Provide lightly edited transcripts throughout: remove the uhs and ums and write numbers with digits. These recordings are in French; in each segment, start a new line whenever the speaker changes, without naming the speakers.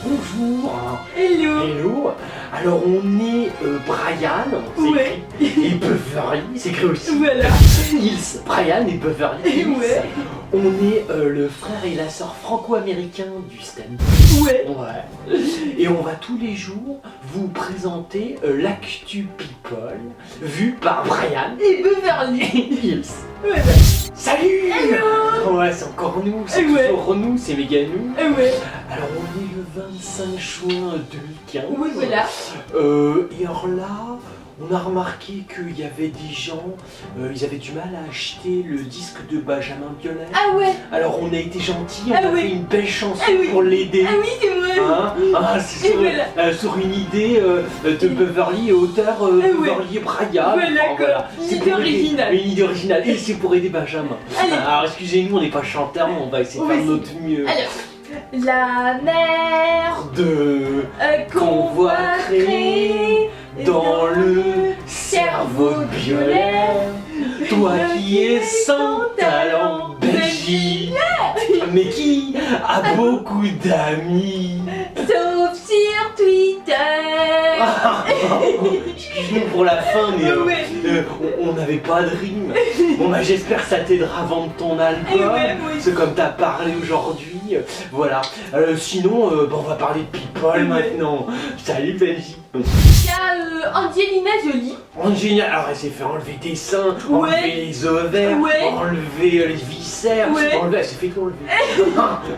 Bonjour.
Hello.
Hello. Alors on est Brian,
Ouais.
et Beverly, c'est écrit aussi.
Voilà.
Hills. Brian et Beverly Hills.
Ouais.
On est le frère et la sœur franco-américain du stand.
Ouais.
Ouais. Et on va tous les jours vous présenter l'actu people vu par Brian
Et Beverly.
Hills.
Ouais.
Salut.
Hello.
Ouais, c'est encore nous, c'est
Ouais.
toujours nous, c'est méga nous.
Ouais.
Alors on est le 25 juin 2015.
Oui, voilà.
Et alors là, on a remarqué qu'il y avait des gens, ils avaient du mal à acheter le disque de Benjamin Biolay.
Ah ouais.
Alors on a été gentils, on
Ah
a
oui.
fait une belle chanson
Ah oui.
pour l'aider.
Ah oui, c'est vrai.
Hein, c'est
Et
sur,
voilà.
sur une idée de Beverly et auteur Beverly et Brian.
Voilà,
Enfin,
quoi. Une
C'est
idée
pour aider-
originale.
Une idée originale. Et c'est pour aider Benjamin.
Allez.
Alors excusez-nous, on n'est pas chanteur, mais on va essayer de
Oui,
faire de
si.
notre mieux.
Alors, la mer
De
qu'on voit créer
dans le cerveau violet, toi qui es sans talent, Belgique, mais qui a beaucoup d'amis.
sauf sur Twitter.
Excuse-nous pour la fin, mais
Ouais.
on n'avait pas de rime. Bon bah j'espère que ça t'aidera à vendre ton album.
Ouais, moi aussi.
C'est comme t'as parlé aujourd'hui. Voilà. Sinon, bah, on va parler de people maintenant. Salut Belgique.
Il y a Angelina Jolie.
Angelina, alors elle s'est fait enlever des seins,
Ouais.
enlever les ovaires,
Ouais.
enlever les viscères,
Ouais.
elle s'est fait tout enlever.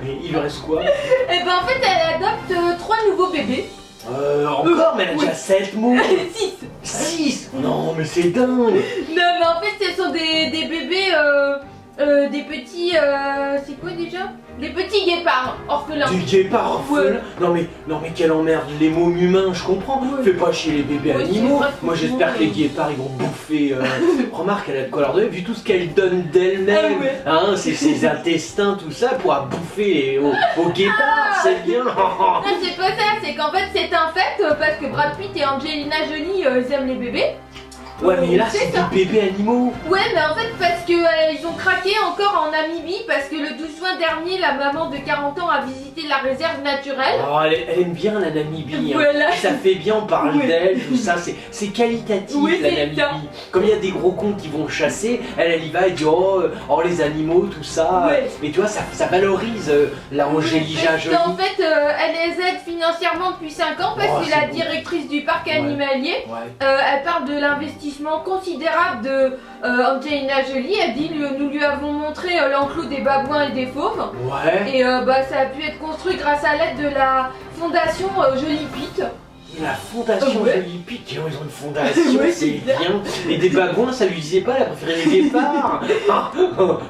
Mais il lui reste quoi?
Et ben en fait, elle adopte 3 nouveaux bébés.
Encore, mais elle a déjà 7 mots.
6.
6. Non, mais c'est dingue.
Non, mais en fait, ce sont des bébés, des petits, c'est quoi déjà? Des petits guépards orphelins.
Du guépard orphelin. Non mais quelle emmerde, les mômes humains, je comprends.
Ouais.
Fais pas chier les bébés
Ouais,
animaux.
c'est vrai,
Moi j'espère que les
franchement,
guépards ils vont bouffer. Remarque, elle a de quoi leur donner, vu tout ce qu'elle donne d'elle-même.
Ah ouais.
Hein, c'est ses intestins, tout ça, pour bouffer aux guépards, c'est bien.
Non, c'est pas ça, c'est qu'en fait, c'est un fait, parce que Brad Pitt et Angelina Jolie, ils aiment les bébés.
Ouais, mais là
C'est
c'est
ça.
des bébés animaux.
Ouais, mais en fait, parce que ils ont craqué encore en Namibie, parce que le 12 juin dernier, la maman de 40 ans a visité la réserve naturelle.
Oh, elle aime bien la Namibie. Hein.
Voilà.
Ça fait bien, on parle
Ouais.
d'elle, tout ça, c'est qualitatif
Oui,
la
c'est
Namibie.
ça.
Comme il y a des gros cons qui vont chasser, elle y va, elle dit oh, les animaux, tout ça.
Ouais.
Mais tu vois, ça valorise la Angelina
Parce
Jolie.
qu'en fait, elle les aide financièrement depuis 5 ans, parce
Oh,
que
c'est
la
beau.
directrice du parc
Ouais.
animalier,
Ouais.
elle parle de l'investissement considérable de Angelina Jolie. Elle dit nous lui avons montré l'enclos des babouins et des fauves.
Ouais.
Et ça a pu être construit grâce à l'aide de la fondation Jolie Pete.
La fondation
Ouais.
Jolie Pic, ils ont une fondation,
Ouais,
c'est
c'est
bien. Et des babouins, ça lui disait pas, elle a préféré les guépards. Ah,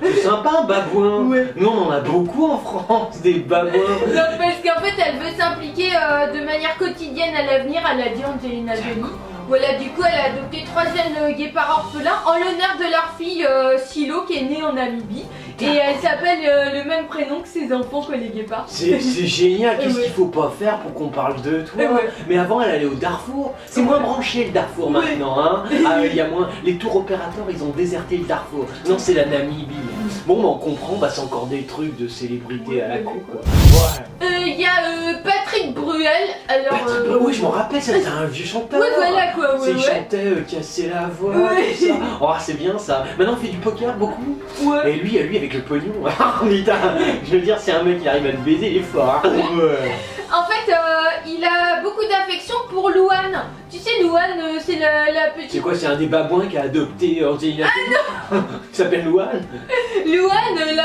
c'est sympa un babouin.
Ouais.
Nous on en a beaucoup en France, des babouins.
Donc parce qu'en fait elle veut s'impliquer de manière quotidienne à l'avenir, elle a dit Angelina Jolie. Voilà, du coup elle a adopté 3e guépard orphelin en l'honneur de leur fille Silo qui est née en Namibie. Et elle s'appelle le même prénom que ses enfants que les guépards.
C'est génial, qu'est-ce
Ouais.
qu'il faut pas faire pour qu'on parle de toi?
Ouais.
Mais avant elle allait au Darfour, c'est moins branché le Darfour
Ouais.
maintenant, hein. Ah, il y a moins. Les tours opérateurs ils ont déserté le Darfour. Non, c'est la Namibie. Bon, bah, on comprend, bah, c'est encore des trucs de célébrité à la con quoi. Ouais.
Il y a Patrick Bruel. Alors.
Oui, je m'en rappelle, c'était un vieux chanteur.
Ouais, voilà quoi,
C'est
ouais,
il
ouais.
chantait, casser la voix,
Ouais.
tout ça. Oh, c'est bien ça. Maintenant, on fait du poker beaucoup.
Ouais.
Et lui avec le pognon. Putain, je veux dire, c'est un mec qui arrive à te baiser, il est fort. Hein. Ouais.
En fait, il a beaucoup d'affection pour Louane. Tu sais, Louane, c'est la petite.
C'est quoi, c'est un des babouins qui a adopté Angelina Jolie qui s'appelle Louane.
Louane, la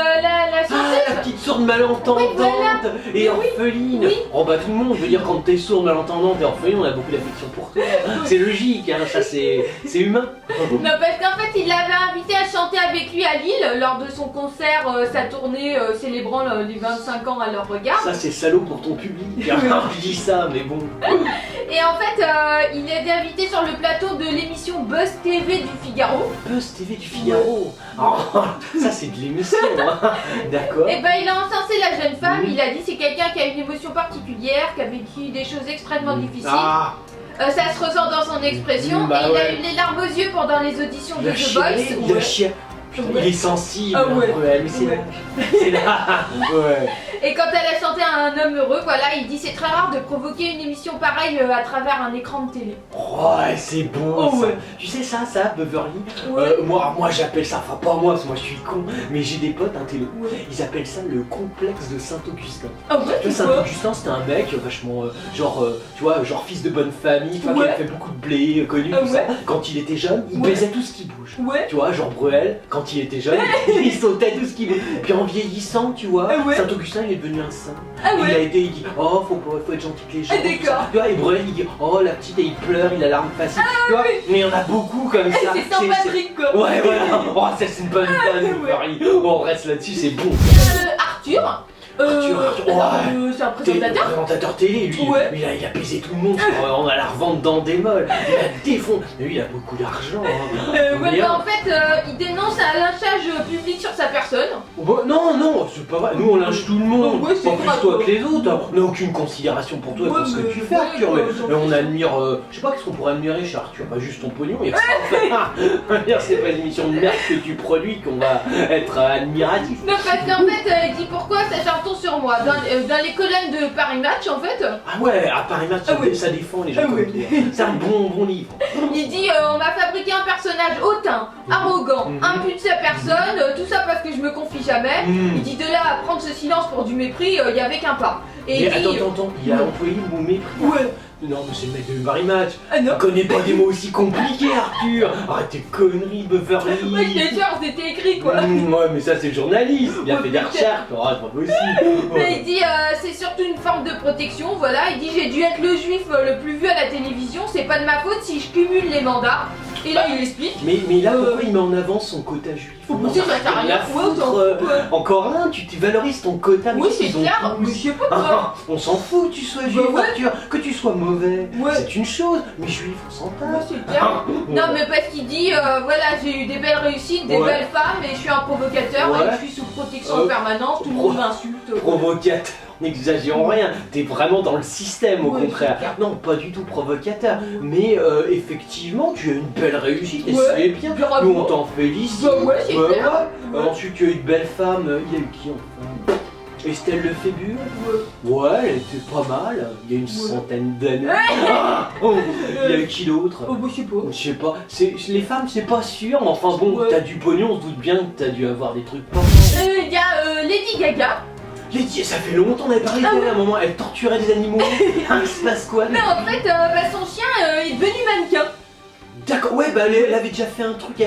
Ah,
chanteuse.
la petite sourde malentendante
Oui, voilà.
et
Oui,
orpheline.
oui.
Oh bah tout le monde, je veux dire, quand t'es sourde, malentendante et orpheline, on a beaucoup d'affection pour toi. C'est logique, hein, ça c'est humain.
Non, parce qu'en fait, il l'avait invité à chanter avec lui à Lille lors de son concert, sa tournée célébrant les 25 ans à leur regard.
Ça c'est salaud pour ton public. Hein. Je dis ça, mais bon.
Et en fait, il est invité sur le plateau de l'émission Buzz TV du Figaro.
Buzz TV du Figaro. Oh, ça c'est de l'émission. Hein. D'accord.
Et ben, il a encensé la jeune femme.
Mhm.
Il a dit c'est quelqu'un qui a une émotion particulière, qui a vécu des choses extrêmement difficiles.
Ah,
Ça se ressent dans son expression.
Bah
et il a
ouais.
eu les larmes aux yeux pendant les auditions de
il a
The
chialé,
Voice.
il a
Ouais.
chialé. Il est sensible,
Ah ouais.
Bruel, mais c'est
Ouais.
là. C'est là. Ouais.
Et quand elle a chanté un homme heureux, voilà, il dit c'est très rare de provoquer une émission pareille à travers un écran de télé.
Ouais, c'est beau
Oh,
ça.
ouais.
Tu sais ça, Beverly
Ouais.
Moi j'appelle ça, enfin pas moi, parce que moi je suis con, mais j'ai des potes intello.
Ouais.
Ils appellent ça le complexe de Saint-Augustin.
Ah ouais,
Tu
c'est
vois,
quoi?
Saint-Augustin c'était un mec vachement, tu vois, genre fils de bonne famille, enfin, qui
Ouais.
a fait beaucoup de blé, connu,
Ah
tout ça.
ouais.
Quand il était jeune, il
Ouais.
baisait tout ce qui bouge.
Ouais.
Tu vois, genre Bruel, quand il était jeune, il sautait tout ce qui bouge. Puis en vieillissant, tu vois,
Ah ouais.
Saint-Augustin il est devenu un saint.
Ah
Il a
ouais.
été, il dit, oh, faut être gentil avec les gens.
Ah,
tout ça.
d'accord.
Tu vois, et Bruel, il dit, oh, la petite, il pleure, il a l'arme facile. tu vois, mais il y en a beaucoup comme ça.
C'est Saint-Patrick quoi.
Ouais, voilà. Oh, ça, c'est une bonne vanne,
Ouais.
Paris. Oh, on reste là-dessus, c'est bon.
Arthur.
Arthur, ouais.
C'est un
T'es
présentateur.
présentateur télé, lui.
Ouais.
Mais il a baisé tout le monde. On a la revente dans des molles. Il a défoncé. Mais lui, il a beaucoup d'argent. Hein.
Ouais,
Mais,
bah, en fait, il dénonce un lynchage public sur sa personne.
Bon, non, c'est pas vrai. Nous, on lynche tout le monde.
Ouais, c'est
Pas plus
grave,
toi
quoi.
que les autres. Hein. On n'a aucune considération pour toi et
Ouais,
pour ce que
mais-
tu fais,
ouais,
Arthur.
ouais,
Mais
j'en
on
sais.
admire. Je sais pas qu'est-ce qu'on pourrait admirer chez Arthur. Pas juste ton pognon. Il y a que ça. On va dire, c'est pas une émission de merde que tu produis qu'on va être admiratif.
Non, parce qu'en fait, il dit pourquoi ça chanton sur moi. Dans les colonnes de Paris Match, en fait,
Ah ouais, à Paris Match,
Ah ouais.
ça défend les gens
Ah
comme
ouais.
toi. C'est un bon livre.
il dit on m'a fabriqué un personnage hautain, arrogant,
Mhm.
impu de sa personne, tout ça parce que je me confie jamais. Il dit de là à prendre ce silence pour du mépris, il y avait qu'un pas. Et
Mais
il dit
attends, il a employé le mot mépris.
ouais.
Non, mais c'est le mec de Paris Match.
Ah non.
Il connaît pas des mots aussi compliqués, Arthur. Arrête tes conneries, Beverly.
Ouais, je te jure, c'était écrit quoi.
Ouais, mais ça c'est le journaliste. Il a
Ouais,
fait des
putain.
recherches. Oh, c'est pas possible.
Mais il dit c'est surtout une forme de protection, voilà. Il dit j'ai dû être le juif le plus vu à la télévision, c'est pas de ma faute si je cumule les mandats. Et là il explique.
Mais là, pourquoi il met en avant son quota juif?
Faut pousser, ça sert à rien.
La foutre, encore un, tu valorises ton quota. mais
Oui,
qu'est-ce
c'est
qu'ils ont
clair,
tous
mais je sais pas quoi.
On s'en fout que tu sois juif,
ouais.
Arthur, que tu sois mauvais,
Ouais.
c'est une chose, mais juif, on s'en
Ouais,
passe.
c'est clair. Non, mais parce qu'il dit voilà, j'ai eu des belles réussites, des
Ouais.
belles femmes, et je suis un provocateur,
Ouais.
et je suis sous protection en permanence, tout le monde m'insulte.
Provocateur, n'exagérons rien, t'es vraiment dans le système au
Ouais,
contraire.
c'est clair.
Non, pas du tout provocateur, mais effectivement, tu as une belle réussite et
Ouais.
c'est bien.
Bravo.
Nous, on t'en félicite.
Bah ouais, c'est clair.
ouais. Ensuite, tu as eu de belles femmes. Il y a eu qui enfin Estelle Lefébure. Ouais, elle était pas mal. Il y a une centaine d'années. Ah, oh, il y a eu qui d'autre?
Oh, bah, je sais pas.
Je sais pas, les femmes c'est pas sûr, mais enfin bon,
Ouais.
t'as du pognon, on se doute bien que t'as dû avoir des trucs pas.
Il y a Lady Gaga.
Lady, ça fait longtemps qu'on avait parlé
Ah
d'elle
ouais.
à un moment, elle torturait des animaux. Ah, il se passe quoi?
Mais en fait, son chien est devenu mannequin.
D'accord, ouais, bah elle avait déjà fait un truc à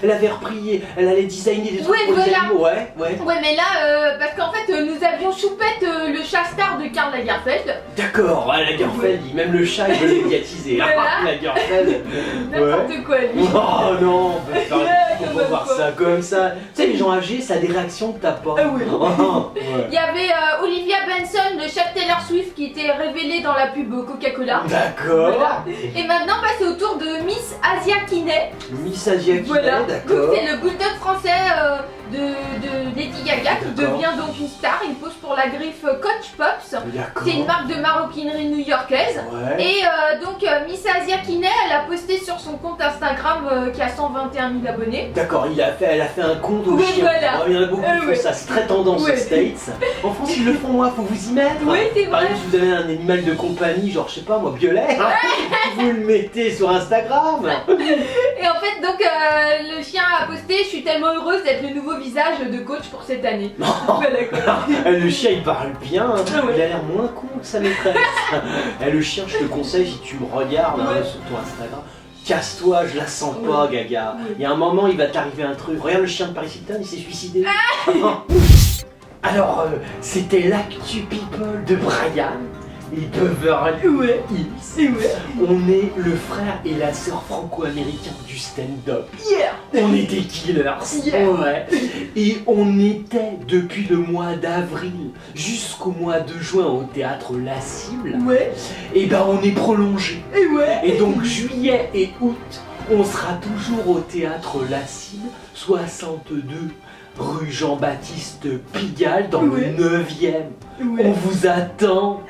elle avait repris, elle allait designer des trucs
Ouais,
pour les
voilà.
animaux, ouais.
Ouais, mais là, parce qu'en fait, nous avions Choupette, le chat star de Karl Lagerfeld.
D'accord, ouais, la Lagerfeld, même le chat il veut le médiatiser.
Voilà.
Ah, la Lagerfeld.
N'importe quoi, lui.
Oh non, faut
Quand
pas
même
voir
pas.
ça comme ça. Tu sais, les gens âgés, ça a des réactions que t'as pas.
Ah oui.
Oh, ouais.
Il y avait Olivia Benson, le chef Taylor Swift, qui était révélé dans la pub Coca-Cola.
D'accord.
Voilà. Et maintenant, bah, c'est au tour de Miss Asia Kinney.
Miss Asia Kinney,
Voilà. Donc
d'accord.
c'est le bulldog français de Lady Gaga qui
D'accord.
devient donc une star. Il pose pour la griffe Coach Pops.
D'accord.
C'est une marque de maroquinerie new-yorkaise.
Ouais.
Et donc Miss Asia Kinney, elle a posté sur son compte Instagram qui a 121 000 abonnés.
D'accord, elle a fait un compte au
Ouais,
chien.
voilà.
Oh, il y en a beaucoup qui font
Ouais.
ça, c'est très tendance
Ouais.
aux States. En France, ils le font, moi, faut vous y mettre.
Oui, c'est
Par
vrai.
exemple, si vous avez un animal de compagnie, genre, je sais pas, moi, violet, vous le mettez sur Instagram.
Et en fait, donc le chien a posté: je suis tellement heureuse d'être le nouveau visage de coach pour cette année. Voilà, quoi.
Le chien, il parle bien, hein.
Ah ouais.
Il a l'air moins con que sa maîtresse. Le chien, je te conseille, si tu me regardes hein,
Ouais.
sur ton Instagram, casse-toi, je la sens
Ouais.
pas, Gaga.
Ouais.
Il y a un moment, il va t'arriver un truc. Regarde le chien de Paris Hilton, il s'est suicidé. Alors, c'était l'actu people de Brian et Beverly Hills. On est le frère et la sœur franco-américains du stand-up.
Yeah.
On est des killers.
Yeah.
Ouais. Et on était depuis le mois d'avril jusqu'au mois de juin au théâtre La Cible.
Ouais.
Et ben on est prolongé.
Et ouais.
Et donc juillet et août, on sera toujours au théâtre La Cible, 62 rue Jean-Baptiste Pigalle dans
Ouais.
le 9e. On
Ouais.
vous attend.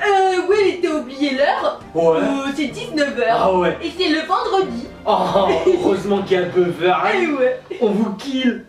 Ouais, t'as oublié l'heure.
Ouais.
C'est 19h.
Ah ouais.
Et c'est le vendredi.
Oh, heureusement qu'il y a Beverly.
Et ouais.
On vous kill.